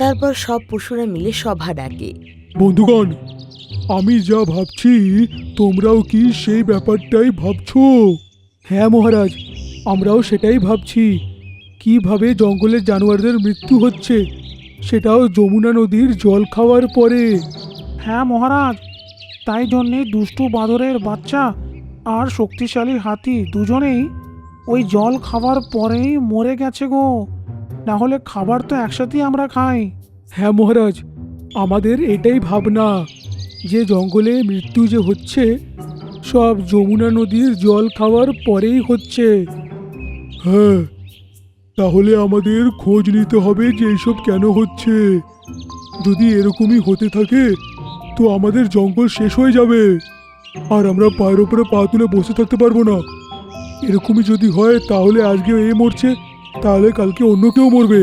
তারপর সব পশুরা মিলে সভা ডাকে। বন্ধুগণ, আমি যা ভাবছি তোমরাও কি সেই ব্যাপারটাই ভাবছো? হ্যাঁ মহারাজ, আমরাও সেটাই ভাবছি। কিভাবে জঙ্গলের জানোয়ারদের মৃত্যু হচ্ছে, সেটাও যমুনা নদীর জল খাওয়ার পরে। হ্যাঁ মহারাজ, তাই জন্যে দুষ্টু বাঁদরের বাচ্চা আর শক্তিশালী হাতি দুজনেই ওই জল খাওয়ার পরেই মরে গেছে গো। না হলে খাবার তো একসাথেই আমরা খাই। হ্যাঁ মহারাজ, আমাদের এটাই ভাবনা যে জঙ্গলে মৃত্যু যে হচ্ছে সব যমুনা নদীর জল খাওয়ার পরেই হচ্ছে। হ্যাঁ, তাহলে আমাদের খোঁজ নিতে হবে যে এইসব কেন হচ্ছে। যদি এরকমই হতে থাকে তো আমাদের জঙ্গল শেষ হয়ে যাবে, আর আমরা পায়ের ওপরে পা তুলে বসে থাকতে পারবো না। এরকমই যদি হয় তাহলে আজকে এ মরছে, তাহলে কালকে অন্য কেউ মরবে।